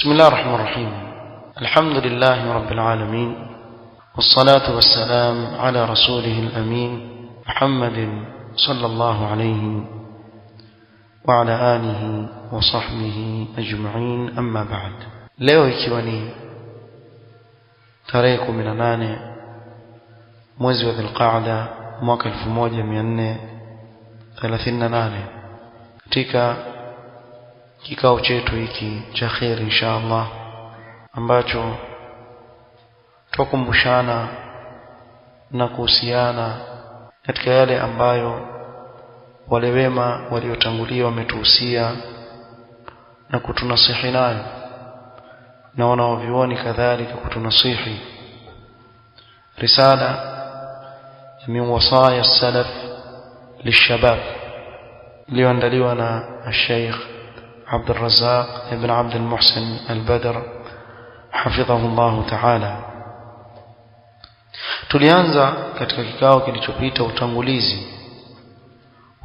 بسم الله الرحمن الرحيم. الحمد لله رب العالمين، والصلاة والسلام على رسوله الأمين محمد صلى الله عليه وعلى آله وصحبه أجمعين. أما بعد. leo ikiwa ni tarehe 18 mwezi wa Dhulqaada mwaka 1438 katika kikao chetu hiki cha khair insha Allah, ambacho tukumbushana na kuhusiana katika yale ambayo wale wema waliotangulia wametuhusia na kutunasihi nayo, na wanaovioni kadhalika kutunasihi. Risala min wasaya salaf lishabab iliyoandaliwa na Sheikh عبد الرزاق ابن عبد المحسن البدر حفظه الله تعالى. Tulianza katika kikao kilichopita utangulizi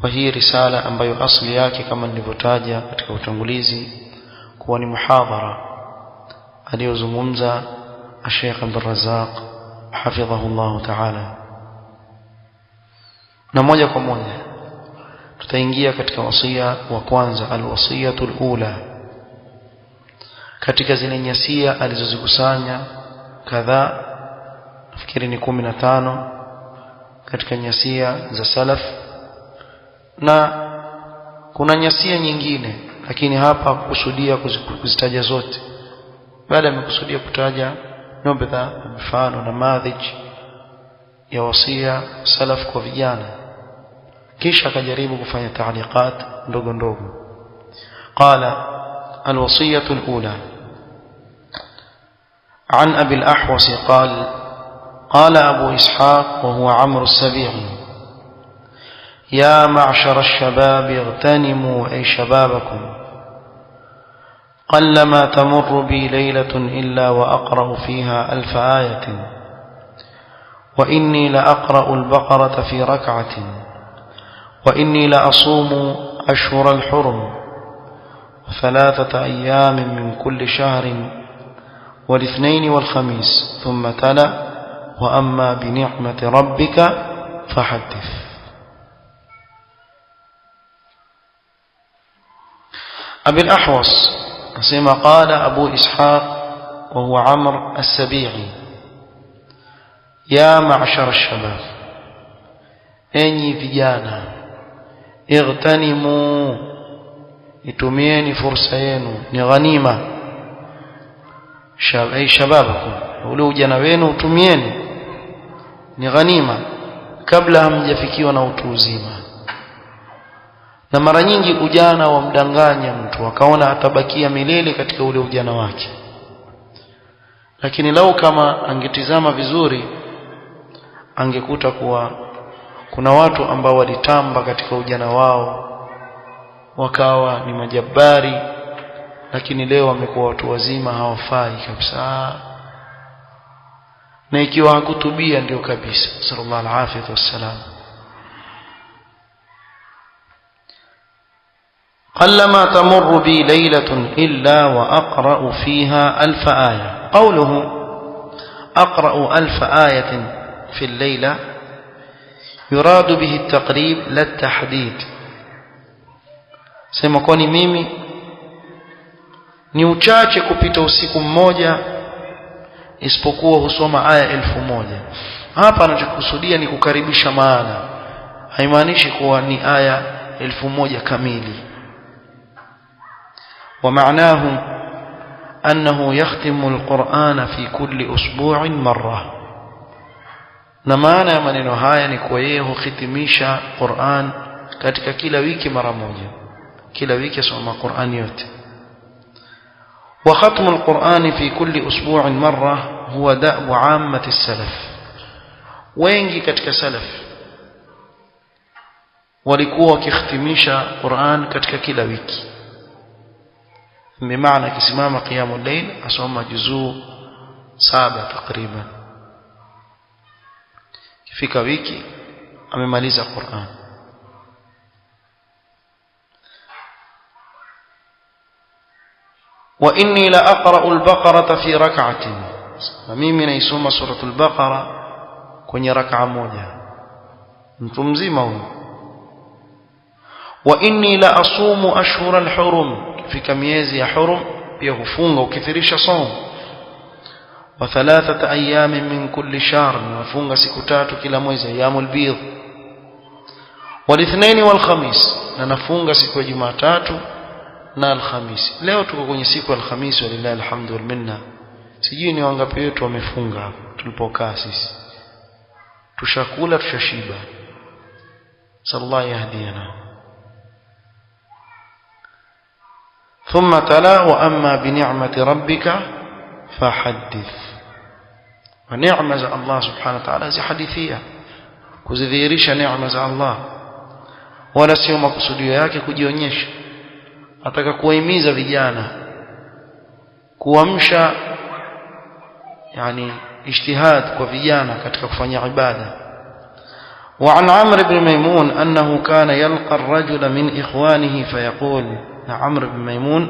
wa hii risala ambayo asili yake kama nilivyotaja katika utangulizi kuwa ni muhadhara aliyozungumza Sheikh Abdul Razzaq hafidhahu Allah ta'ala, na moja kwa moja tutaingia katika wasia wa kwanza, alwasiyatul ula, katika zile nyasia alizozikusanya kadhaa, nafikiri ni 15 katika nyasia za salaf, na kuna nyasia nyingine lakini hapa kusudia kuzitaja zote, bali amekusudia kutaja nubdha, mfano na madhij ya wasia salaf kwa vijana, kisha akajaribu kufanya taaliqat ndogo ndogo. Qala alwasiyatu alula an abi al-ahwas qala abu ishaq wa huwa amr as-sabi'i ya ma'shar ash-shabab ightanimu ay shababakum قلما تمر بي ليلة إلا وأقرأ فيها 1000 آية وإني لأقرأ البقرة في ركعة وإني لأصوم أشهر الحرم 3 أيام من كل شهر والاثنين والخميس ثم تلا وأما بنعمة ربك فحدث. أبي الأحوص كما قال أبو إسحاق وهو عمرو السبيعي يا معشر الشباب أني vijana ightanimu itumieni fursa yenu, ni ghanima. Shababakum, ule ujana wenu utumieni, ni ghanima kabla hamjafikiwa na utu uzima. Na mara nyingi ujana wamdanganya mtu akaona atabakia milele katika ule ujana wake, lakini lau kama angetizama vizuri angekuta kuwa kuna watu ambao walitamba katika ujana wao wakawa ni majabari, lakini leo wamekuwa watu wazima, hawafai kabisa, na ikiwa hakutubia ndio kabisa. Sallallahu alaihi wasallam. قلما تمر بي ليلة إلا وأقرأ فيها 1000 آية. قوله أقرأ 1000 آية في الليلة يراد به التقريب لا التحديد. sema kwani mimi ni uchache kupita usiku mmoja isipokuwa husoma aya 1000. Hapa anachokusudia ni kukaribisha maana, haimaanishi kuwa ni aya 1000 kamili. ومعناه أنه يختم القرآن في كل أسبوع مرة. na maana ya maneno haya ni kwa yeye hukhitimisha Qur'an katika kila wiki mara moja, kila wiki asoma Qur'an yote. wa khatmu al-Qur'an fi kulli usbu'in marra huwa da'bu 'ammati as-salaf. wengi katika salaf walikuwa wakikhitimisha Qur'an katika kila wiki, bimaana kisimama qiyamul layl asoma juzuu 7 takriban, kifika wiki amemaliza Qur'an. wa inni la aqra'u al-baqarata fi rak'atin, na mimi naisoma suratul baqara kwenye rak'a moja. Mtu mzima huyo. Wa inni la asumu ashhur al-hurum, fika miezi ya hurum pia hufunga ukithirisha somo. Wa 3 ayamin min kulli shahr, nafunga siku 3 kila mwezi, ayyamul bidh. Wal ithnain wal khamis, na nafunga siku ya Jumatatu na Alhamisi. Leo tuko kwenye siku ya Alhamisi, walillahi alhamdu wal minna. Sijui ni wangapi wetu wamefunga tulipokaa sisi. Tushakula tushashiba. Sallallahu yahdina. Thumma tala wa amma bi ni'mati rabbika fahaddith. Wa ni'ma za Allah subhanahu wa ta'ala zihadithia, kuzidhihirisha neema za Allah, wala sio makusudio yake kujionyesha. Ataka kuwahimiza vijana, kuamsha yani ijtihad kwa vijana katika kufanya ibada. وعن عمرو بن ميمون أنه كان يلقى الرجل من إخوانه فيقول, na Amr ibn Maimun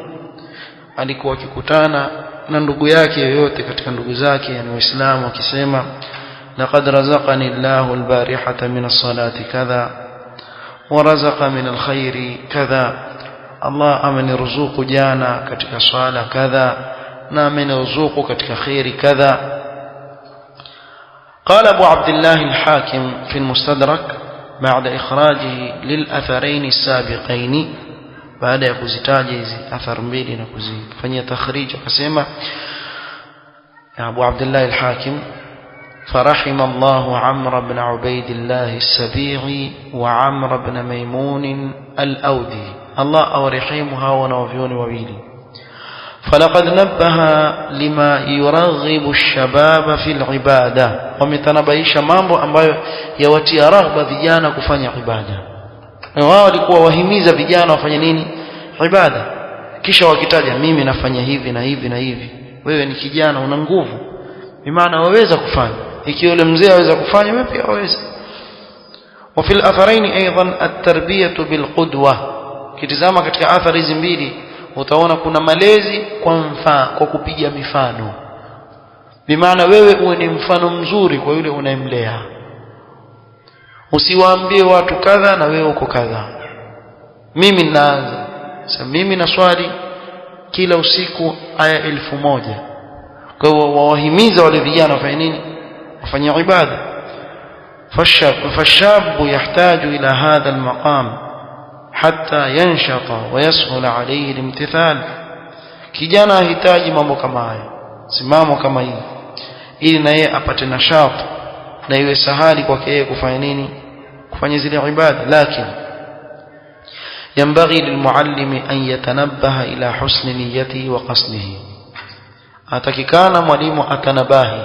alikuwa akikutana na ndugu yake yoyote katika ndugu zake yani waislamu, akisema laqad razaqani Allahu al-barihata min as-salati kadha wa razaqa min al-khairi kadha, Allah ameniruzuku jana katika swala kadha na ameniruzuku katika khairi kadha. قال أبو عبد الله الحاكم في المستدرك بعد إخراجه للأثرين السابقين, بعد يكوزتاج أثر mbili na kuzifanyia takhrij, akasema Abu Abdullah al-Hakim, فرحم الله عمرو بن عبيد الله السبيعي وعمرو بن ميمون الأودي, الله أورحمها ونوفيون وبيلي, فلقد نبه لما يرغب الشباب في العبادة, wametanabaisha mambo ambayo yawatia raghba vijana kufanya ibada. Wao walikuwa wahimiza vijana wafanye nini? Ibada. Kisha wakitaja mimi nafanya hivi na hivi na hivi. Wewe ni kijana una nguvu, bimaana waweza kufanya. Ikiwa yule mzee aweza kufanya, wewe pia waweza. وفي الأثرين أيضا التربية بالقدوة, kitizama katika athari hizi mbili utaona kuna malezi kwa kupiga mifano. Bimaana wewe uwe ni mfano mzuri kwa yule unayemlea. Usiwaambie watu kadha na wewe uko kadha. Mimi ninaanza sasa, mimi naswali kila usiku aya 1000. Kwa hiyo wawahimiza wale vijana wafanye nini? Wafanye ibada. فالشاب يحتاج إلى هذا المقام حتى ينشط ويسهل عليه الامتثال. Kijana hitaji mambo kama haya, simamo kama hii, ili na yeye apate nashat na iwe sahali kwake yeye kufanya nini? Kufanya zile ibada. Lakini ينبغي للمعلم أن يتنبه إلى حسن نيته وقصده, atakikana mwalimu atanabahi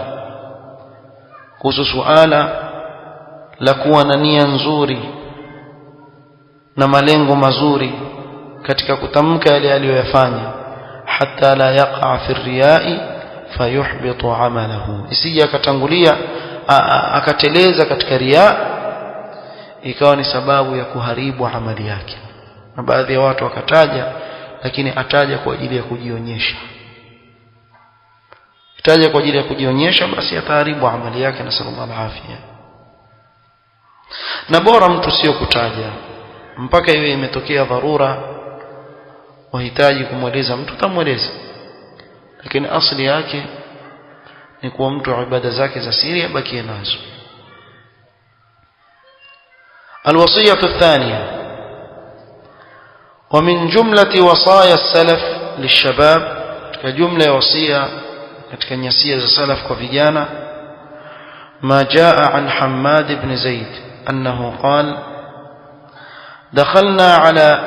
kuhusu suala la kuwa na nia nzuri na malengo mazuri katika kutamka yale aliyoyafanya, hatta la yaqa fi riyai fayuhbitu amalahu, isije akatangulia akateleza katika riya ikawa ni sababu ya kuharibu amali yake. Na baadhi ya watu wakataja, lakini ataja kwa ajili ya kujionyesha. Ataja kwa ajili ya kujionyesha, basi ataharibu amali yake, na sallallahu alaihi wasallam. Na bora mtu sio kutaja mpaka iwe imetokea dharura wahitaji kumweleza mtu, tamweleza, lakini asili yake ni kuwa mtu ibada zake za siri abakie nazo. الوصية الثانية ومن جملة وصايا السلف للشباب, كجملة وصية katika nyasia za salaf kwa vijana, ما جاء عن حماد بن زيد أنه قال دخلنا على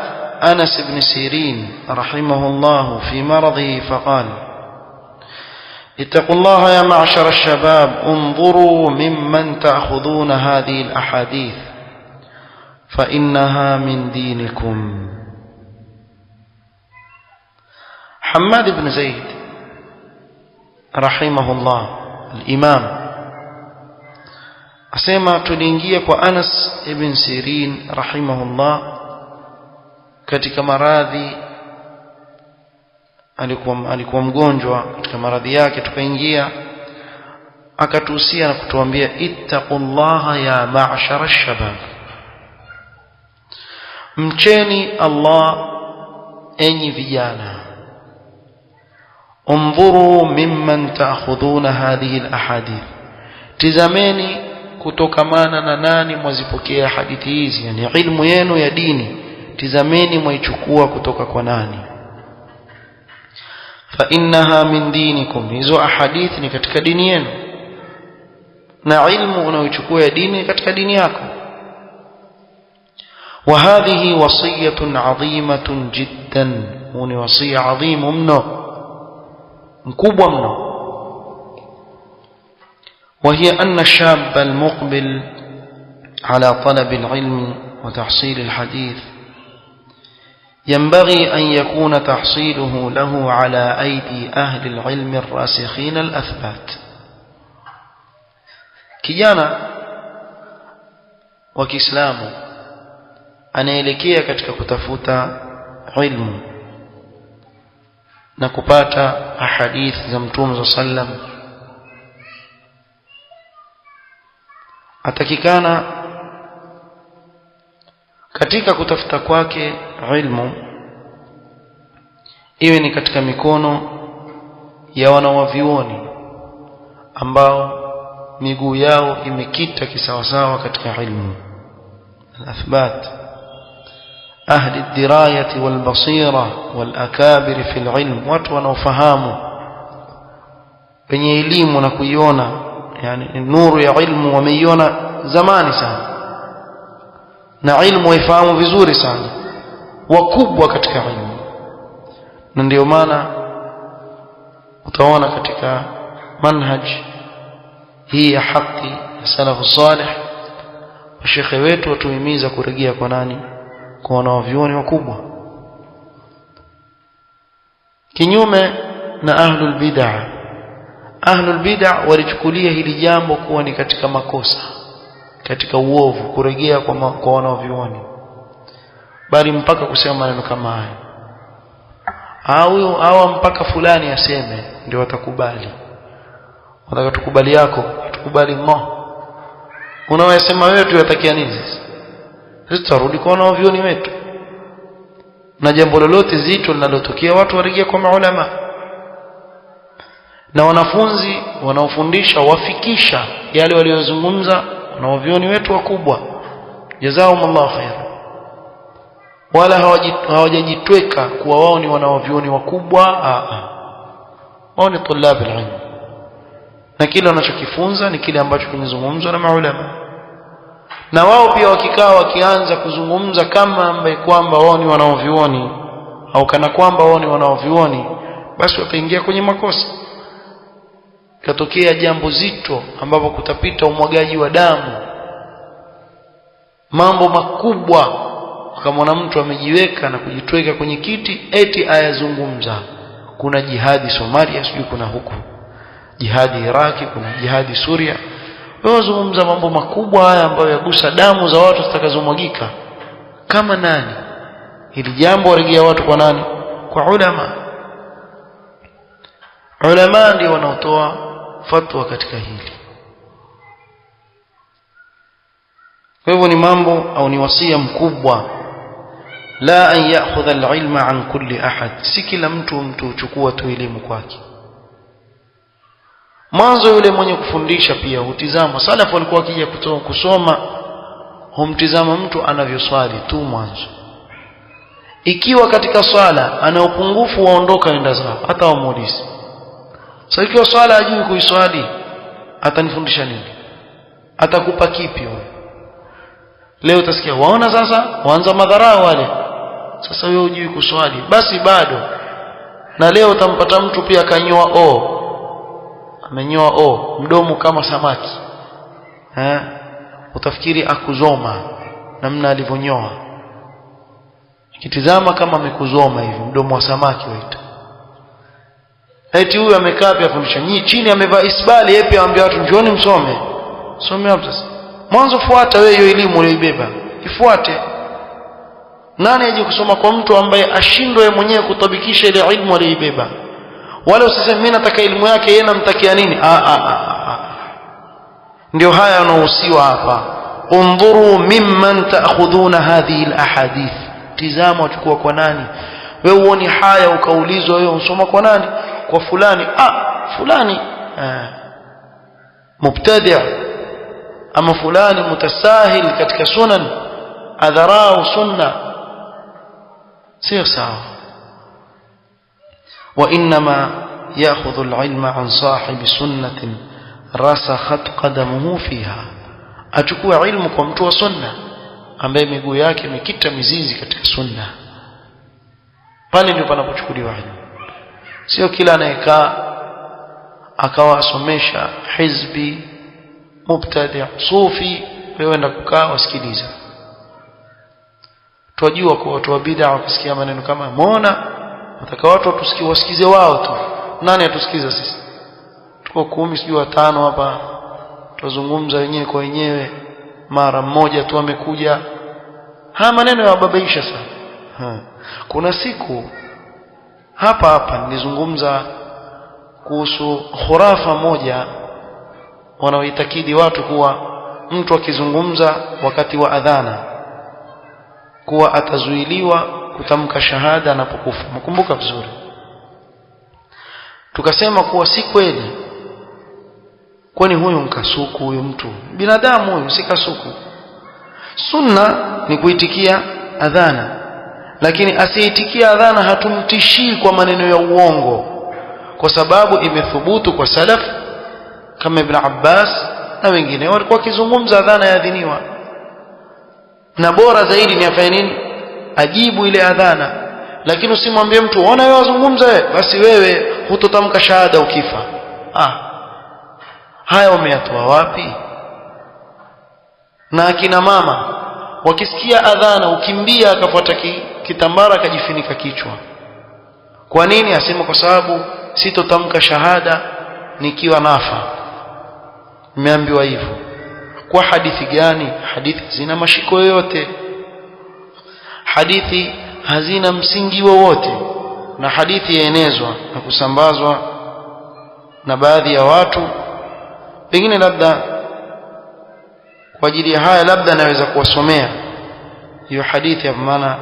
أنس بن سيرين رحمه الله في مرضه فقال اتقوا الله يا معشر الشباب انظروا ممن تأخذون هذه الأحاديث فإنها من دينكم. حماد بن زيد رحمه الله الإمام asema tuliingia kwa Anas ibn Sirin rahimahullah katika maradhi alikuwa mgonjwa katika maradhi yake, tukaingia akatuhusia na kutuambia ittaqullaha ya ma'shara ash-shabab, mcheni Allah enyi vijana, unzuru mimman ta'khudhuna hadhihi al-ahadith, tizameni kutokamana na nani mwazipokea hadithi hizi, yani ilmu yenu ya dini tizameni mwaichukua kutoka kwa nani. Fa innaha min dinikum, hizo ahadithi ni katika dini yenu, na ilmu unayochukua ya dini katika dini yako. Wa hadhihi wasiyatun adhimatun jiddan, ni wasia adhimu mno, mkubwa mno. وهي أن الشاب المقبل على طلب العلم وتحصيل الحديث ينبغي أن يكون تحصيله له على أيدي أهل العلم الراسخين الأثبات. kijana wa Kiislamu anaelekea katika kutafuta ilmu na kupata ahadith za Mtume sallam, atakikana katika kutafuta kwake ilmu iwe ni katika mikono ya wanawavyuoni ambao miguu yao imekita kisawasawa katika ilmu al-athbat, ahli ad-dirayati wal-basira wal-akabir fi al-ilm, watu wanaofahamu penye elimu na kuiona, yani nuru ya ilmu wameiona zamani sana, na ilmu waifahamu vizuri sana, wakubwa katika ilmu. Na ndio maana utaona katika manhaj hii ya haki ya salafu salih, washekhe wetu watuhimiza kurejea kwa nani? Kwa wanavyuoni wakubwa, kinyume na ahlul bid'ah. Ahlul bid'ah walichukulia hili jambo kuwa ni katika makosa, katika uovu, kurejea kwa wanavyuoni, bali mpaka kusema maneno kama haya, hawa mpaka fulani aseme ndio watakubali. Wataka tukubali yako, tukubali ngo. Unawasema wewe tu yatakia nini? Sisi tutarudi kwa wanavyuoni wetu, na jambo lolote zito linalotokea watu warejea kwa maulama, na wanafunzi wanaofundisha wafikisha yale waliozungumza wanavyuoni wetu wakubwa, jazakumullahu khair. Wala hawajajitweka kuwa wao ni wanavyuoni wakubwa, wao ni tulabul ilm, na kile wanachokifunza ni kile ambacho kimezungumzwa na maulama. Na wao pia wakikaa wakianza kuzungumza kama ambaye kwamba wao ni wanavyuoni au kana kwamba wao ni wanavyuoni, basi wataingia kwenye makosa. Katokea jambo zito ambapo kutapita umwagaji wa damu, mambo makubwa, kama mtu amejiweka na kujitweka kwenye kiti eti ayazungumza. Kuna jihadi Somalia, sijui kuna huku jihadi Iraki, kuna jihadi Suria. Wewe zungumza mambo makubwa haya ambayo yagusa damu za watu zitakazomwagika. Kama nani? Hili jambo warejea watu kwa nani? Kwa ulama. Ulama ndio wanaotoa fatwa katika hili. Kwa hivyo ni mambo au ni wasia mkubwa, la an ya'khudha al-ilma an kulli ahad, si kila mtu uchukua tu elimu kwake. Mwanzo yule mwenye kufundisha pia hutizama. Salafu walikuwa wakija kusoma humtizama mtu anavyoswali tu mwanzo. Ikiwa katika swala ana upungufu, waondoka nenda zao, hata wamuulize. Sasa ikiwa swala hajui kuiswali, atanifundisha nini? Atakupa kipi wewe? Leo utasikia waona sasa waanza madharau wale. Sasa wewe hujui kuswali, basi bado. Na leo utampata mtu pia kanyoa amenyoa mdomo kama samaki. Utafikiri akuzoma namna alivyonyoa. Kitizama kama amekuzoma hivi, mdomo wa samaki waita. Eti huyu amekaa pia afundisha, chini amevaa isbali, yeye pia anambia watu njooni msome. Some hapo sasa. Mwanzo fuata wewe hiyo elimu uliyoibeba. Ifuate. Nani aje kusoma kwa mtu ambaye ashindwe mwenyewe kutabikisha ile ilmu aliyoibeba? Wala usiseme mimi nataka elimu yake, yeye namtakia nini? Ndio haya yanahusiwa hapa. Undhuru mimman ta'khudhuna hadhihi alahadith, tizama wachukua kwa nani. Wewe uone haya ukaulizwa wewe usoma kwa nani? Kwa fulani. Fulani mubtadi' ama fulani mutasahil katika sunan, adharau sunna, sio sawa. Wa inma ya'khudhu al-ilma an sahibi sunnatin rasakhat qadamuhu fiha, achukua ilmu kwa mtu wa sunna ambaye miguu yake imekita mizizi katika sunna. Pale ndio panapochukuliwa ilmu. Sio kila anayekaa akawa asomesha hizbi, mubtadi', sufi, wewe enda kukaa wasikiliza. Twajua kwa watu wa bid'a wakisikia maneno kama muona, nataka watu wasikize wao tu. Nani atusikiza sisi? Tuko 10 sijui 5 hapa, tuzungumza wenyewe kwa wenyewe, mara mmoja tu amekuja. Maneno ya babaisha sana. Kuna siku hapa nilizungumza kuhusu khurafa moja wanaoitakidi watu kuwa mtu akizungumza wakati wa adhana kuwa atazuiliwa kutamka shahada anapokufa. Mkumbuka vizuri. Tukasema kuwa si kweli. Kwani huyu mkasuku, huyu mtu binadamu, huyu si kasuku. Sunna ni kuitikia adhana, lakini asiitikia adhana hatumtishii kwa maneno ya uongo, kwa sababu imethubutu kwa salaf kama Ibn Abbas na wengine walikuwa wakizungumza adhana yaadhiniwa, na bora zaidi ni afanye nini? Ajibu ile adhana. Lakini usimwambie mtu ona wewe wazungumza wewe, basi wewe hutotamka shahada ukifa. Haya umeyatoa wapi? Na akina mama wakisikia adhana ukimbia akafuata kitambara akajifunika kichwa. Kwa nini? Asema kwa sababu sitotamka shahada nikiwa nafa. Nimeambiwa hivyo. Kwa hadithi gani? Hadithi zina mashiko yoyote, hadithi hazina msingi wowote, na hadithi yaenezwa na kusambazwa na baadhi ya watu. Pengine labda kwa ajili ya haya labda naweza kuwasomea hiyo hadithi, kwa maana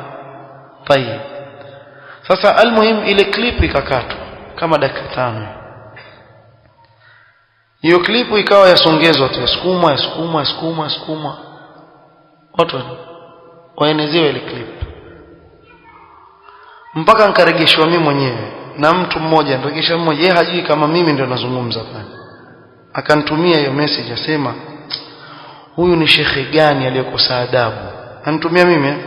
tayeb. Sasa almuhim ile clip ikakatwa kama dakika 5. Hiyo clip ikawa yasongezwa tu, yasukumwa watu waenezewe ile clip, mpaka nikaregeshwa mimi mwenyewe na mtu mmoja. Ndio mmoja, yeye hajui kama mimi ndio nazungumza pale, akanitumia hiyo message, asema huyu ni shekhe gani aliyekosa adabu? Anitumia mimi,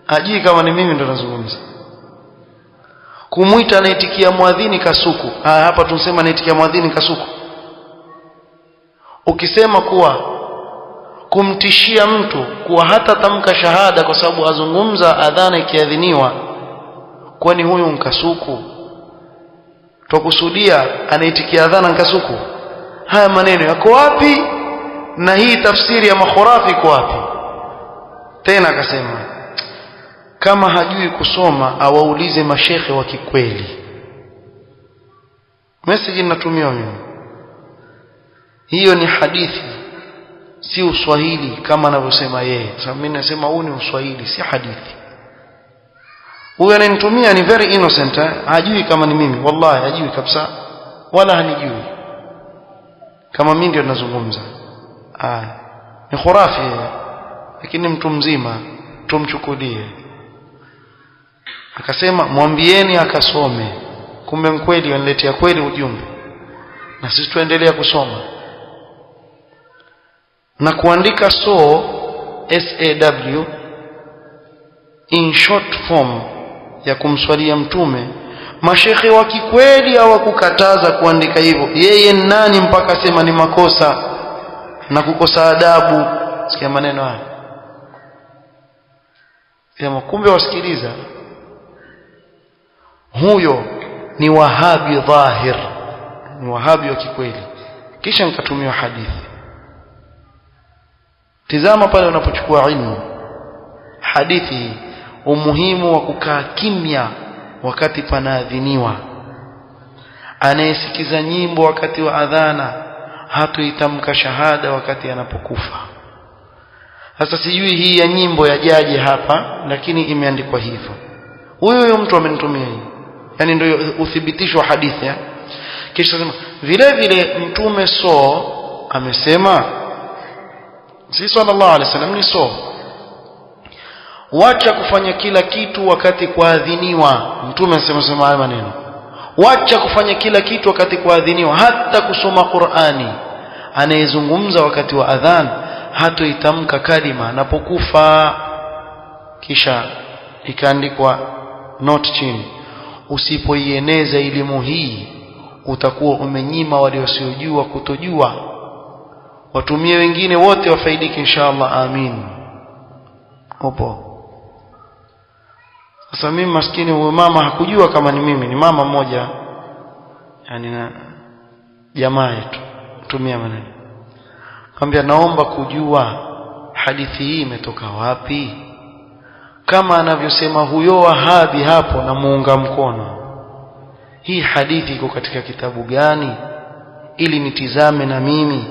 hajui kama ni mimi ndio nazungumza. Kumuita anaitikia muadhini kasuku. Hapa tunasema anaitikia muadhini kasuku. Ukisema kuwa kumtishia mtu kuwa hata tamka shahada kwa sababu azungumza adhana ikiadhiniwa, kwani huyu mkasuku? Tukusudia anaitikia adhana nkasuku? Haya maneno yako wapi? Na hii tafsiri ya makhurafi iko wapi? Tena akasema kama hajui kusoma awaulize mashekhe wa kikweli. Message ninatumiwa mimi. Hiyo ni hadithi, si uswahili kama anavyosema yeye. Sasa mimi nasema huu ni uswahili, si hadithi. Huyo ananitumia ni very innocent, hajui kama ni mimi, wallahi hajui kabisa, wala hanijui kama mimi ndio nazungumza. Ni khurafi, lakini mtu mzima tumchukulie. Akasema mwambieni akasome. Kumbe mkweli waniletea kweli ujumbe, na sisi tuendelea kusoma na kuandika SAW in short form ya kumswalia mtume. Mashekhe wa kikweli hawakukataza kuandika hivyo. Yeye nani mpaka sema ni makosa na kukosa adabu? Sikia maneno haya. Sema kumbe wasikiliza, huyo ni wahabi dhahir, ni wahabi wa kikweli. Kisha nikatumia hadithi. Tizama pale unapochukua ilmu, hadithi umuhimu wa kukaa kimya wakati panaadhiniwa. Anayesikiza nyimbo wakati wa adhana hatoitamka shahada wakati anapokufa. Sasa sijui hii ya nyimbo yajaje hapa, lakini imeandikwa hivyo. Huyo mtu amenitumia hii, yani ndio uthibitisho wa hadithi ya. Kisha sema vile vile mtume amesema, si sallallahu alaihi wasallam, ni wacha kufanya kila kitu wakati kuadhiniwa. Mtume anasema haya maneno, wacha kufanya kila kitu wakati kuadhiniwa, hata kusoma Qur'ani. Anayezungumza wakati wa adhan hatoitamka kalima anapokufa. Kisha ikaandikwa note chini, usipoieneza elimu hii utakuwa umenyima wale wasiojua kutojua. Watumie wengine wote wafaidike inshallah, amin. Opo. Sasa mimi maskini huyo mama hakujua kama ni mimi, ni mama mmoja yani na jamaa yetu tumia maneno, akamwambia naomba kujua hadithi hii imetoka wapi, kama anavyosema huyo Wahabi hapo na muunga mkono. Hii hadithi iko katika kitabu gani ili nitizame na mimi?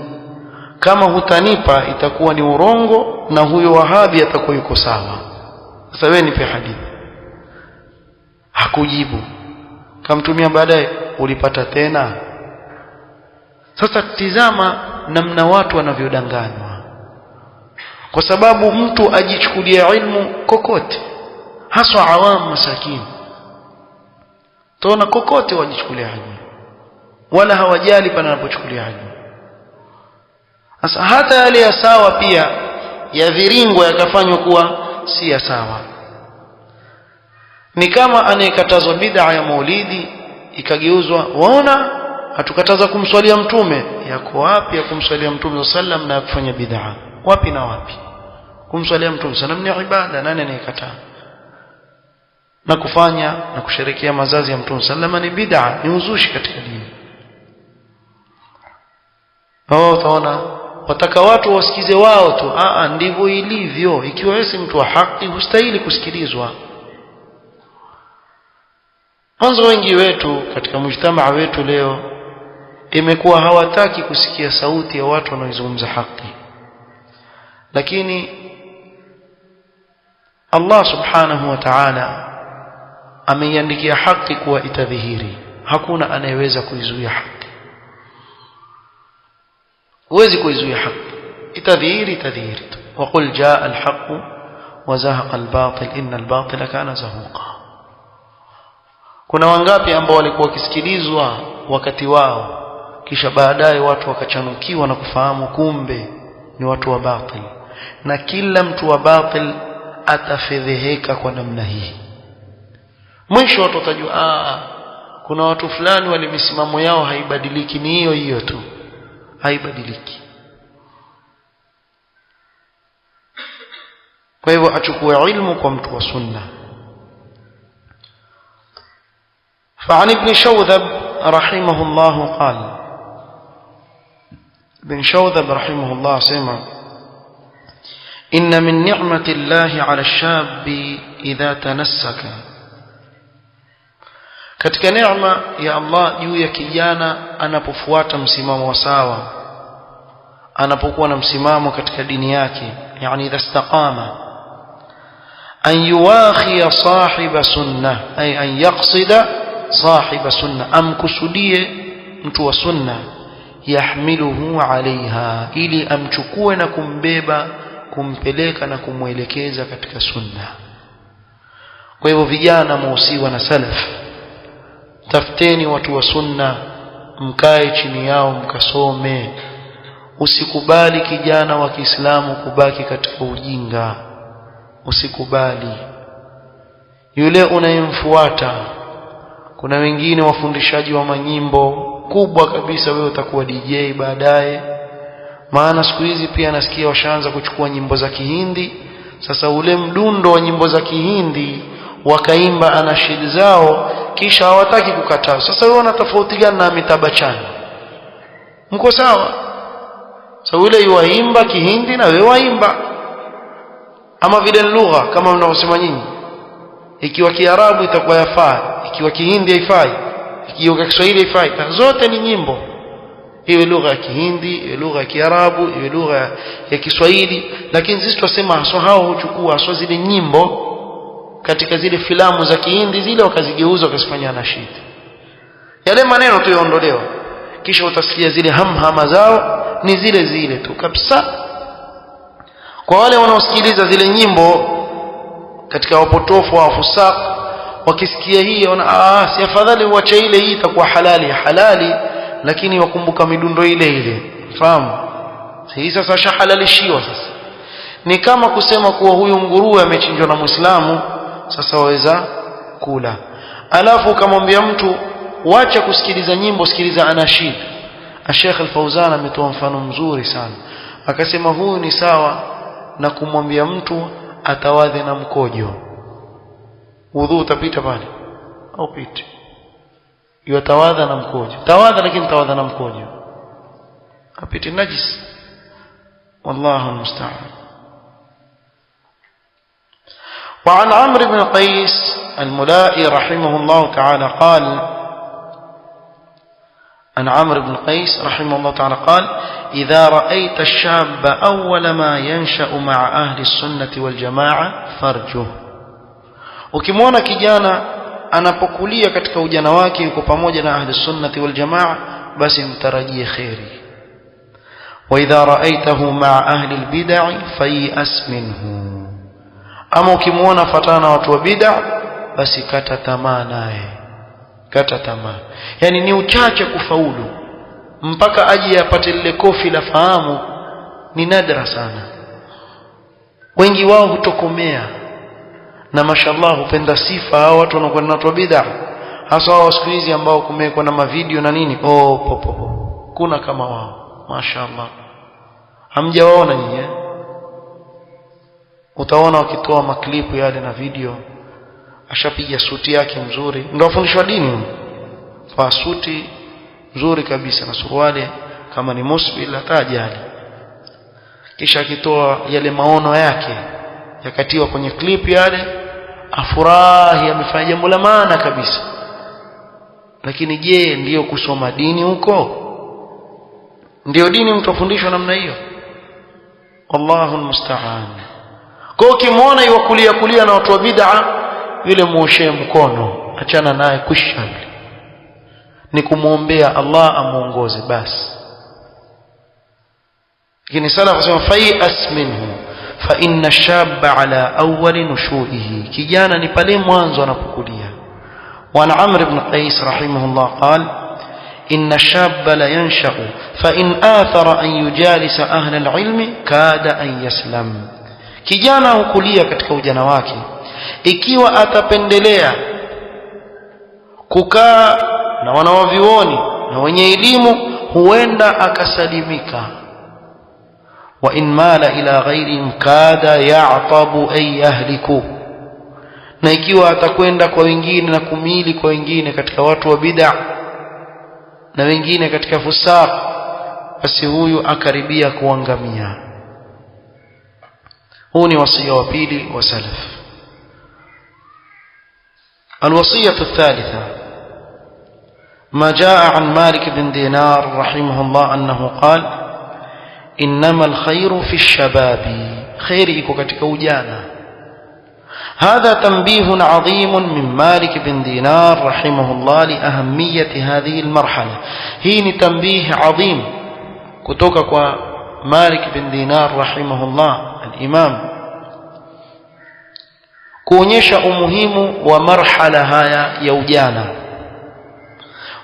Kama hutanipa itakuwa ni urongo na huyo Wahabi atakuwa yuko sawa. Sasa wewe nipe hadithi. Hakujibu. Kamtumia baadaye, ulipata tena. Sasa tizama namna watu wanavyodanganywa, kwa sababu mtu ajichukulia ilmu kokote, haswa awamu masakini. Tuona kokote wajichukulia ilmu, wala hawajali panapochukulia ilmu. Sasa hata yale ya sawa pia ya viringo yakafanywa kuwa si ya sawa. Ni kama anayekatazwa bid'a ya maulidi ikageuzwa, waona hatukataza kumswalia mtume. Yako wapi ya kumswalia mtume sallam na kufanya bid'a? Wapi na wapi? Kumswalia mtume sallam ni ibada, nani anayekataa? Na kufanya na kusherehekea mazazi ya mtume sallam ni bid'a, ni uzushi katika dini. Utaona wataka watu wasikize wao tu. Ndivyo ilivyo. Ikiwa wewe si mtu wa haki hustahili kusikilizwa. Mwanzo wengi wetu katika mujtamaa wetu leo imekuwa hawataki kusikia sauti ya watu wanaozungumza haki. Lakini Allah subhanahu wa ta'ala ameiandikia haki kuwa itadhihiri. Hakuna anayeweza kuizuia haki. huwezi kuizuia haki, itadhihiri tu. Waqul jaa alhaq wa zahaqa albatil inna albatila kana zahuqa. Kuna wangapi ambao walikuwa wakisikilizwa wakati wao, kisha baadaye watu wakachanukiwa na kufahamu kumbe ni watu wa batil, na kila mtu wa batil atafedheheka kwa namna hii. Mwisho watu watajua kuna watu fulani wale misimamo yao haibadiliki, ni hiyo hiyo tu, haibadiliki. Kwa hivyo achukue ilmu kwa mtu wa sunna. فعن ابن شوذب رحمه الله قال, ابن شوذب رحمه الله سمع: إن من نعمة الله على الشاب إذا تنسك. katika neema ya Allah juu ya kijana anapofuata msimamo wa sawa, anapokuwa na msimamo katika dini yake, yani idha istaqama, an yuwakhi sahiba sunnah, ay an yaqsida sahiba sunnah, amkusudie mtu wa sunna, yahmiluhu alaiha, ili amchukue na kumbeba, kumpeleka na kumwelekeza katika sunna. Kwa hivyo vijana muusiwa na salaf, tafuteni watu wa sunna, mkae chini yao mkasome. Usikubali kijana wa Kiislamu kubaki katika ujinga, usikubali. Yule unayemfuata, kuna wengine wafundishaji wa manyimbo kubwa kabisa, wewe utakuwa DJ baadaye. Maana siku hizi pia nasikia washaanza kuchukua nyimbo za Kihindi. Sasa ule mdundo wa nyimbo za Kihindi wakaimba anashid zao, kisha hawataki kukataa. Sasa wewe una tofauti gani na Amitabh Bachchan? Mko sawa? Sasa yule yuaimba Kihindi na wewe waimba. ama vile lugha kama mnavyosema nyinyi, ikiwa Kiarabu itakuwa yafaa, ikiwa Kihindi haifai, ikiwa Kiswahili haifai, zote ni nyimbo. Iwe lugha ya Kihindi, iwe lugha ya Kiarabu, iwe lugha ya Kiswahili. Lakini sisi tunasema haswa hao huchukua haswa zile nyimbo katika zile filamu za Kihindi zile, wakazigeuza wakazifanya nashid. Yale maneno tu yaondolewa, kisha utasikia zile hamhama zao ni zile zile tu kabisa. Kwa wale wanaosikiliza zile nyimbo katika wapotofu wa fusaq, wakisikia hii wana si afadhali uache ile, hii itakuwa halali, lakini wakumbuka midundo ile ile. Fahamu? Hii sasa shahalalishiwa. Sasa ni kama kusema kuwa huyu nguruwe amechinjwa na Muislamu, sasa waweza kula. Alafu ukamwambia mtu wacha kusikiliza nyimbo, sikiliza anashid. Sheikh Al-Fauzan ametoa mfano mzuri sana, akasema huyu ni sawa na kumwambia mtu atawadhe na mkojo. Wudhu utapita pale au piti? Yatawadha na mkojo, tawadha, lakini tawadha na mkojo apiti najis. Wallahu almusta'an. وعن عمرو بن قيس الملائي رحمه الله تعالى قال: عن عمرو بن قيس رحمه الله تعالى قال: إذا رأيت الشاب أول ما ينشأ مع أهل السنة والجماعة فرجه. ukimwona kijana anapokulia katika ujana wake yuko pamoja na ahli sunnati wal jamaa, basi mtarajie khairi. Wa idha ra'aytahu ma'a ahli al bid'ah fayas minhu. Ama ukimwona fatana watu wa bid'ah, basi kata tamaa naye, kata tamaa. Yani ni uchache kufaulu mpaka aje apate lile kofi la fahamu, ni nadra sana. Wengi wao hutokomea, na mashallah hupenda sifa hao watu wanaokuwa na watu wa bid'ah, hasa wao siku hizi ambao kumekuwa na mavideo na nini. Kuna kama wao mashallah, hamjawaona nyinyi? Utaona wakitoa maklipu yale na video, ashapiga suti yake mzuri, ndio afundishwa dini, kwa suti nzuri kabisa na suruali kama ni musbil hatajali, kisha akitoa yale maono yake yakatiwa kwenye clip yale, afurahi amefanya jambo la maana kabisa. Lakini je, ndiyo kusoma dini huko? Ndiyo dini mtu afundishwa namna hiyo? Wallahu almusta'an. Kwa ukimwona yukulia na watu wa bid'ah, yule muoshe mkono, achana naye, kwisha. Ni kumuombea Allah amuongoze basi. Lakini salaf wasema fayas minhu fa inna shabba ala awwal nushu'ihi, kijana ni pale mwanzo anapokulia. Wa an Amr ibn Qais rahimahullah qala: inna shabba la yansha'u fa in athara an yujalisa ahla alilmi kada an yaslam. Kijana hukulia katika ujana wake, ikiwa atapendelea kukaa na wanawavioni na wenye elimu, huenda akasalimika. Wa in mala ila ghairihim kada ya'tabu ay yahliku. Na ikiwa atakwenda kwa wengine na kumili kwa wengine katika watu wa bid'ah na wengine katika fusaq, basi huyu akaribia kuangamia. huu ni wasia wa pili wa salaf. الوصية الثالثة ما جاء عن مالك بن دينار رحمه الله أنه قال: إنما الخير في الشباب، خيرك katika ujana. هذا تنبيه عظيم من مالك بن دينار رحمه الله لأهمية هذه المرحلة. هي تنبيه عظيم kutoka kwa Malik bin Dinar rahimahullah al-Imam, kuonyesha umuhimu wa marhala haya ya ujana.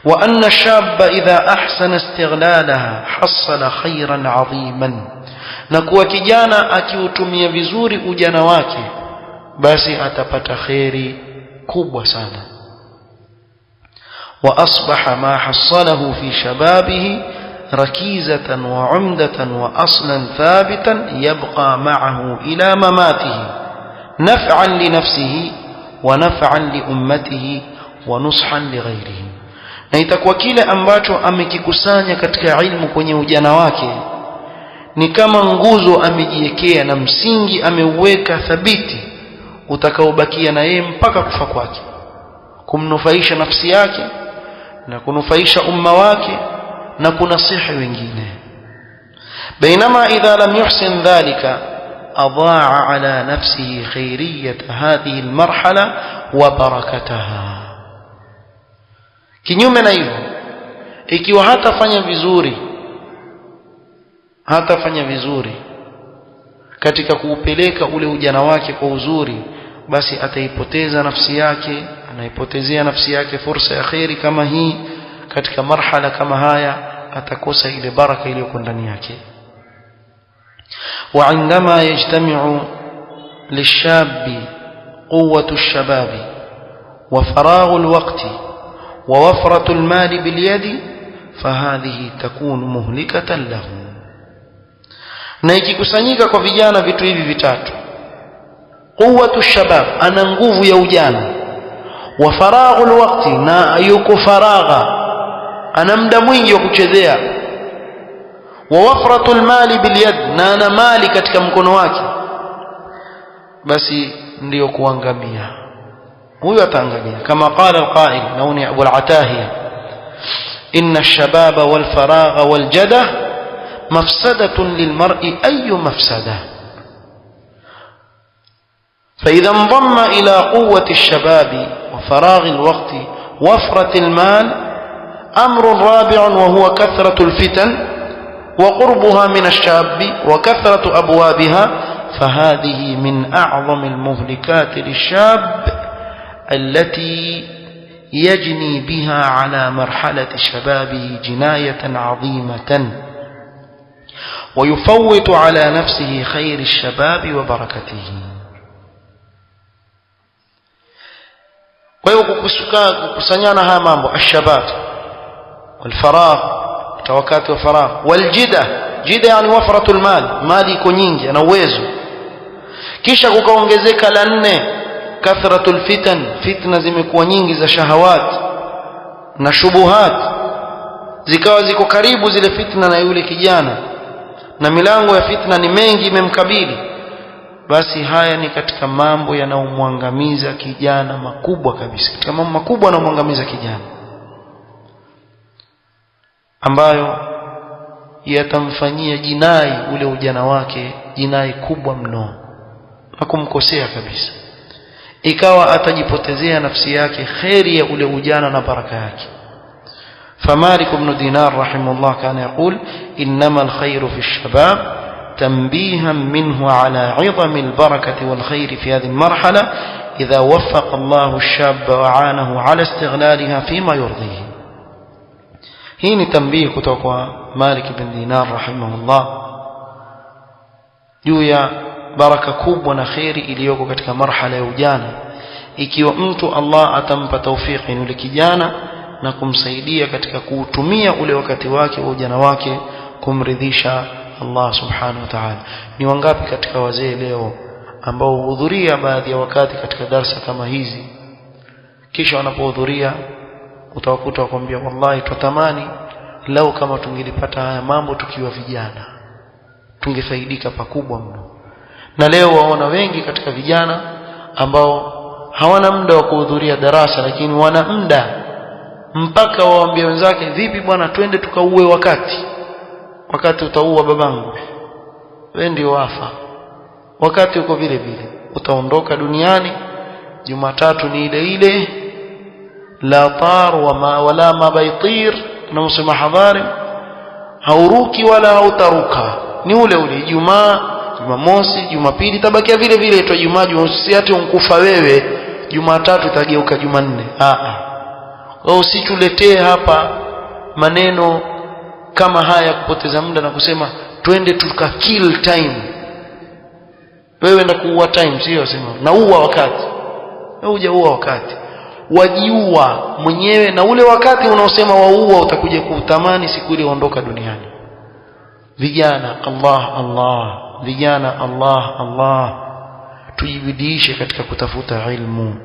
Wa anna shabba idha ahsana istighlalaha hasala khairan adhiman, na kuwa kijana akiutumia vizuri ujana wake basi atapata khairi kubwa sana. Wa asbaha ma hasalahu fi shababihi ركيزة وعمدة وأصلا ثابتا يبقى معه إلى مماته نفعا لنفسه ونفعا لأمته ونصحا لغيره. na itakuwa kile ambacho amekikusanya katika ilmu kwenye ujana wake ni kama nguzo amejiwekea na msingi ameuweka thabiti utakaobakia na yeye mpaka kufa kwake, kumnufaisha nafsi yake na kunufaisha umma wake na kunasihi wengine. Bainama idha lam yuhsin dhalika adaa ala nafsihi khairiyat hadhihi almarhala wa barakataha. Kinyume na hivyo, ikiwa hatafanya vizuri katika kuupeleka ule ujana wake kwa uzuri, basi ataipoteza nafsi yake, anaipotezea nafsi yake fursa ya khairi kama hii. Katika marhala kama haya atakosa ile baraka iliyo ndani yake. Wa indama yajtami'u lishabi quwwatu ash-shababi wa faraghu al-waqti wa wafratu al-mali bil-yadi fahadhihi takunu muhlikatan lahu. Na ikikusanyika kwa vijana vitu hivi vitatu, quwwatu ash-shabab, ana nguvu ya ujana, wa faraghu al-waqti, na yuko faragha, ana muda mwingi wa kuchezea, wa wafratu al-mali bil-yad, na ana mali katika mkono wake, basi ndio kuangamia. Huyo ataangamia. Kama qala al-qa'il, nauni Abu al-Atahiya, inna ash-shababa wal-faragha wal-jada mafsadatun lil-mar'i ayyu mafsada. فإذا انضم إلى قوة الشباب وفراغ الوقت وفرة المال أمر رابع، وهو كثرة الفتن وقربها من الشاب وكثرة أبوابها، فهذه من أعظم المهلكات للشاب التي يجني بها على مرحلة شبابه جناية عظيمة ويفوت على نفسه خير الشباب وبركته. Kwa hiyo kukusanyana haya mambo, ashabab walfaragh, wakati wa faragh, waljida, jida yani wafratul mal, mali iko nyingi, ana uwezo. Kisha kukaongezeka la nne, kathratul fitan, fitna zimekuwa nyingi za shahawat na shubuhat, zikawa ziko karibu zile fitna na yule kijana, na milango ya fitna ni mengi imemkabili. Basi haya ni katika mambo yanayomwangamiza kijana makubwa kabisa, katika mambo makubwa yanayomwangamiza kijana, ambayo yatamfanyia jinai ule ujana wake, jinai kubwa mno na kumkosea kabisa, ikawa atajipotezea nafsi yake khairi ya ule ujana na baraka yake. فمالك بن دينار رحمه الله كان يقول إنما الخير في الشباب، تنبيها منه على عظم البركة والخير في هذه المرحلة إذا وفق الله الشاب وعانه على استغلالها فيما يرضيه. هي تنبيه kutoka Malik bin Dinar rahimahullah juu ya baraka kubwa na khairi iliyoko katika marhala ya ujana, ikiwa mtu Allah atampa taufiki yule kijana na kumsaidia katika kuutumia ule wakati wake wa ujana wake kumridhisha Allah subhanahu wa ta'ala. Ni wangapi katika wazee leo ambao huhudhuria baadhi ya wakati katika darasa kama hizi, kisha wanapohudhuria utawakuta wakwambia, wallahi tutamani lau kama tungelipata haya mambo tukiwa vijana tungefaidika pakubwa mno. Na leo waona wengi katika vijana ambao hawana muda wa kuhudhuria darasa, lakini wana muda mpaka waambie wenzake, vipi bwana, twende tukauwe wakati utaua babangu, wewe ndio wafa, wakati uko vile vile utaondoka duniani. Jumatatu ni ile ile, la tar wala mabaitir, na msema hadhari, hauruki wala hautaruka, ni ule ule. Ijumaa, Jumamosi, Jumapili tabakia vile vile, itwa Ijumaa, Jumamosi ati unkufa wewe, Jumatatu itageuka Jumanne. Au usituletee hapa maneno kama haya kupoteza muda na kusema twende tuka kill time. Wewe ndio kuua time, sio sema naua wakati. Wewe hujaua wakati, wajiua mwenyewe, na ule wakati unaosema waua utakuja kuutamani siku ile uondoka duniani. Vijana Allah, vijana Allah, tujibidishe katika kutafuta ilmu.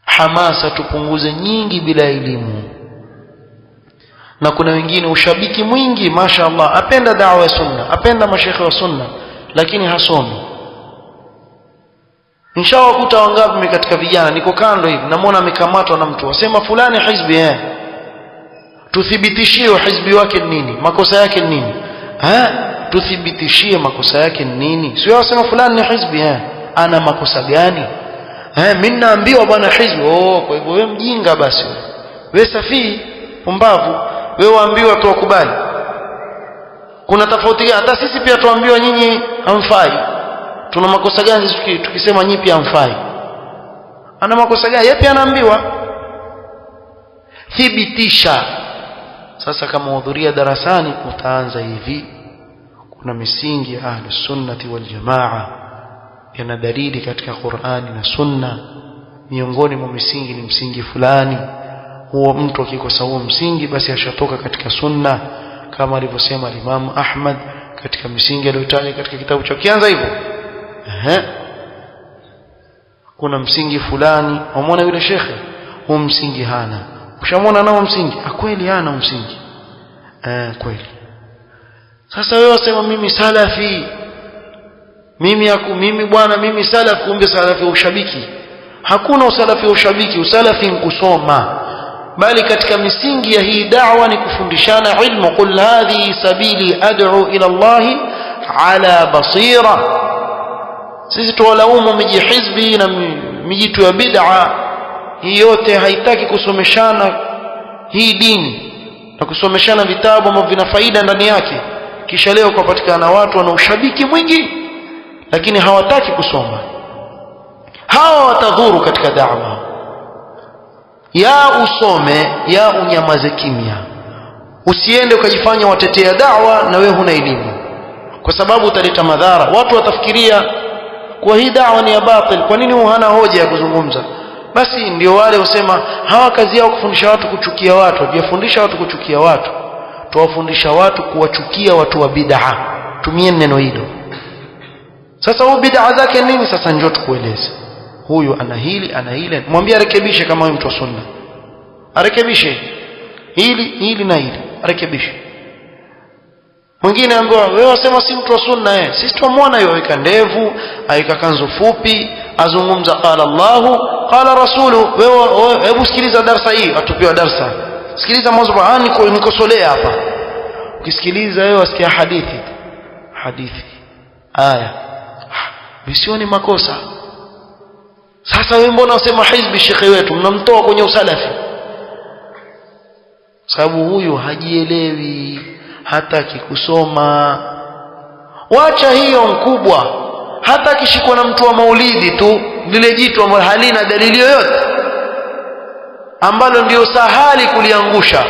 Hamasa tupunguze nyingi bila elimu. na kuna wengine ushabiki mwingi mashaallah, apenda da'wa ya sunna, apenda mashekhe wa sunna, lakini hasomi. Inshallah kuta wangapi katika vijana, niko kando hivi namuona amekamatwa na mtu asema fulani hizbi, tuthibitishie hizbi wake nini, makosa yake nini, tuthibitishie makosa yake nini. Sio wasema fulani ni hizbi, ana makosa gani? Mimi naambiwa bwana hizbi. Kwa hivyo wewe mjinga, basi wewe safi pumbavu, wewe waambiwa tu wakubali. Kuna tofauti gani? Hata sisi pia tuambiwa nyinyi hamfai. Tuna makosa gani tukisema nyinyi pia hamfai? Ana makosa gani? Yeye pia anaambiwa. Thibitisha. Sasa kama hudhuria darasani utaanza hivi, kuna misingi ya Ahlus Sunnati wal Jamaa, yana dalili katika Qur'ani na Sunna. Miongoni mwa misingi ni msingi fulani, huo mtu akikosa huo msingi basi ashatoka katika sunna, kama alivyosema Imam Ahmad katika misingi aliyotaja katika kitabu cha kianza hivyo. Kuna msingi fulani, umeona yule shekhe huo msingi hana, ushamwona nao msingi, kweli hana msingi, kweli. Sasa wewe wasema mimi salafi, mimi bwana mimi salafi, kumbe salafi wa ushabiki. Hakuna usalafi wa ushabiki, usalafi ni kusoma. Bali katika misingi ya hii da'wa ni kufundishana ilmu. Qul hadhi sabili ad'u ila Allah ala basira. Sisi tuwalaumu miji hizbi na mijitu ya bid'a, hii yote haitaki kusomeshana hii dini na kusomeshana vitabu ambavyo vina faida ndani yake. Kisha leo kupatikana watu wana ushabiki mwingi lakini hawataki kusoma. Hawa watadhuru katika da'wa. Ya usome ya unyamaze kimya. Usiende ukajifanya watetea da'wa na wewe huna elimu, kwa sababu utaleta madhara. Watu watafikiria kwa hii da'wa ni ya batil, kwa nini hana hoja ya kuzungumza? Basi ndio wale wasema hawa kazi yao kufundisha watu kuchukia watu. Hawajafundisha watu kuchukia watu, tuwafundisha watu kuwachukia watu wa bid'a. Tumie neno hilo. Sasa huyu bid'a zake nini? Sasa njoo tukueleze. Huyu ana hili ana ile, mwambie arekebishe. Kama wewe mtu wa sunna, arekebishe hili na hili, arekebishe. Mwingine ambaye wewe wasema si mtu wa sunna, sisi tumwona yeye aweka ndevu, aika kanzu fupi, azungumza qala Allahu qala rasulu. Wewe hebu sikiliza darasa hii, atupiwa darasa, sikiliza mwanzo. Nikosolea hapa. Ukisikiliza wewe wasikia hadithi aya, visioni makosa. Sasa wewe mbona unasema hizbi shekhe wetu, mnamtoa kwenye usalafi? Sababu huyu hajielewi, hataki kusoma. Wacha hiyo mkubwa, hata akishikwa na mtu wa maulidi tu, lile jitu ambalo halina dalili yoyote, ambalo ndio sahali kuliangusha,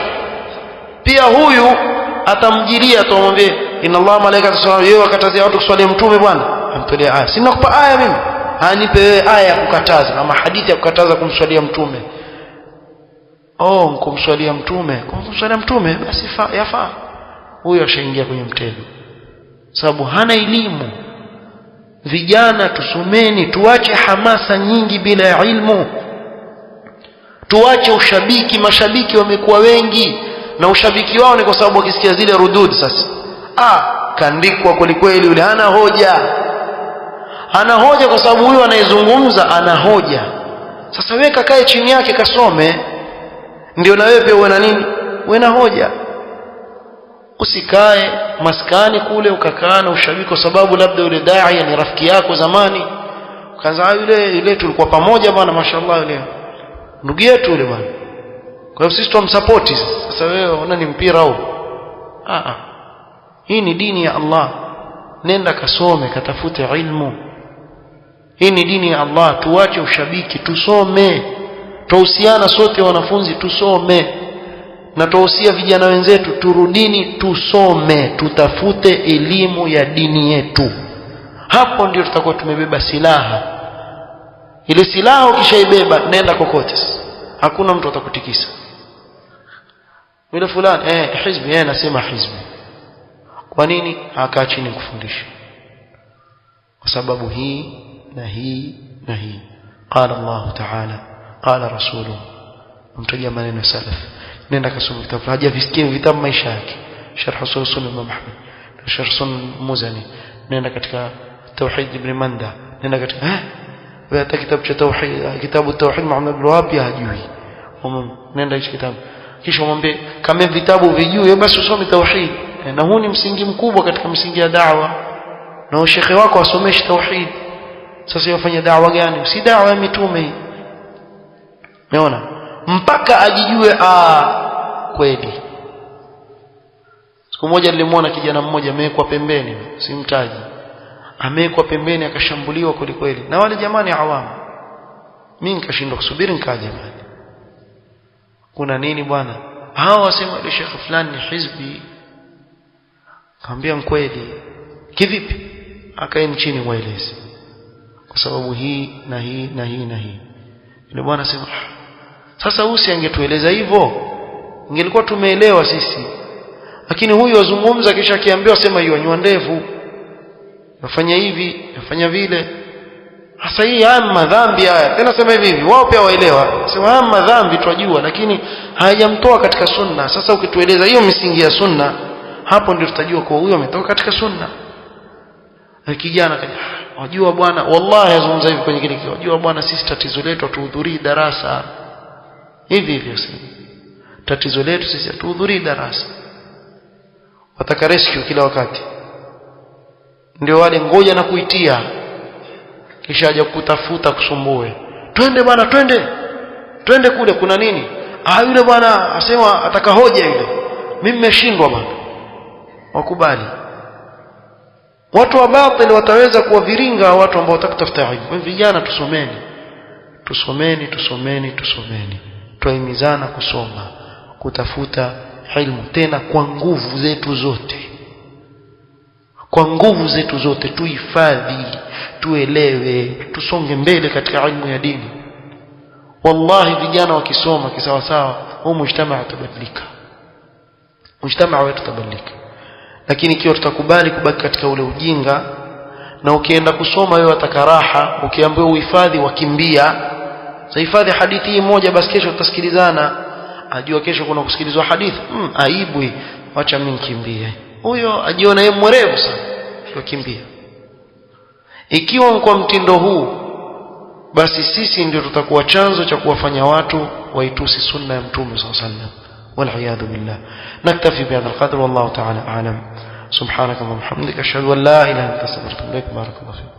pia huyu atamjiria, atamwambia inna Allah malaika tasawwa. Yeye akatazia watu kuswalia mtume, bwana amtolea aya. Sina kupa aya mimi, anipe wewe aya ya kukataza ama hadithi ya kukataza kumswalia mtume. Kumswalia mtume basi yafaa. Huyo ashaingia kwenye mtego, sababu hana elimu. Vijana tusomeni, tuache hamasa nyingi bila ya ilmu, tuache ushabiki. Mashabiki wamekuwa wengi, na ushabiki wao ni kwa sababu wakisikia zile rudud. Sasa kaandikwa kweli kweli, yule hana hoja kwa sababu huyu anayezungumza ana hoja. Sasa wewe kakae chini yake kasome, ndio na wewe pia uwe na nini, uwe na hoja. Usikae maskani kule ukakaa na ushabiki kwa sababu labda yule dai ni rafiki yako zamani, ukaanza yule tulikuwa pamoja bwana, mashaallah yule ndugu yetu yule bwana, kwa hiyo sisi tumsupport. Sasa wewe unaona ni mpira huu? Hii ni dini ya Allah. Nenda kasome, katafute ilmu. Hii ni dini ya Allah. Tuache ushabiki, tusome. Tuhusiana sote wanafunzi, tusome. Na tuhusia vijana wenzetu, turudini tusome, tutafute elimu ya dini yetu. Hapo ndio tutakuwa tumebeba silaha. Ile silaha ukishaibeba, nenda kokote, hakuna mtu atakutikisa. Yule fulani hizbi, nasema hizbi. Kwa nini? Akaa chini kufundisha. Kwa sababu hii na hii na hii. Qala Allah Ta'ala, qala rasuluhu. mtajia maneno salaf. Nenda kasome vitabu, hajavisikia vitabu maisha yake, sharh usul sunna Imam Ahmad, sharh sunan Muzani, nenda katika tauhid ibn Manda, nenda katika wewe hata kitabu cha tauhid, kitabu tauhid Muhammad ibn Wahhab hajui, nenda hicho kitabu, kisha umwambie kama vitabu vijue basi usome tauhid. Na huu ni msingi mkubwa katika msingi ya da'wa, na shekhi wako asomeshe tauhid. Sasa yafanya da'wa gani? Si da'wa ya mitume hii. Unaona, mpaka ajijue kweli. Siku moja nilimwona kijana mmoja amewekwa pembeni, simtaji, amewekwa pembeni akashambuliwa kweli kweli na wale jamani awamu. Mimi nikashindwa kusubiri, nikaja jamani, kuna nini bwana? Hao wasema ile shekhi fulani ni hizbi. Kaambia mkweli. Kivipi? Akaeni chini mueleze, kwa sababu hii na hii na hii na hii. Yule bwana sema sasa usi angetueleza hivyo ingelikuwa tumeelewa sisi, lakini huyu azungumza kisha akiambiwa sema hiyo nywa ndevu, nafanya hivi nafanya vile. Sasa hii madhambi haya, tena sema hivi wao pia waelewa, sema madhambi twajua, lakini hayajamtoa katika sunna. Sasa ukitueleza hiyo misingi ya sunna, hapo ndio tutajua kwa huyo ametoka katika sunna. Kijana kaja, wajua bwana, wallahi azungumza hivi kwenye kile kikao, wajua bwana, sisi tatizo letu hatuhudhurii darasa. Hivi hivyo sasa, tatizo letu sisi hatuhudhurii darasa. Wataka rescue kila wakati, ndio wale ngoja na kuitia, kisha aje kutafuta kusumbue. Twende bwana, twende kule, kuna nini? Yule bwana asema ataka hoja yule, mimi nimeshindwa bwana. Wakubali. Watu wa batili wataweza kuwaviringa watu ambao watakutafuta ilmu. Vijana tusomeni, tuahimizana kusoma, kutafuta ilmu, tena kwa nguvu zetu zote, tuhifadhi, tuelewe, tusonge mbele katika ilmu ya dini. Wallahi vijana wakisoma kisawa sawa, huu mujtamaa utabadilika, mujtamaa wetu utabadilika. Lakini ikiwa tutakubali kubaki katika ule ujinga, na ukienda kusoma wewe watakaraha, ukiambiwa uhifadhi wakimbia. Sasa hifadhi hadithi hii moja basi, kesho tutasikilizana, ajua kesho kuna kusikilizwa hadithi, aibu hii, acha mimi nikimbie. Huyo ajiona yeye mwerevu sana, yokimbia. Ikiwa kwa mtindo huu, basi sisi ndio tutakuwa chanzo cha kuwafanya watu waitusi sunna ya Mtume sallallahu alaihi wasallam. والعياذ بالله. نكتفي بهذا القدر والله تعالى أعلم. سبحانك اللهم وبحمدك أشهد أن لا إله إلا أنت أستغفرك وأتوب إليك. بارك الله فيك.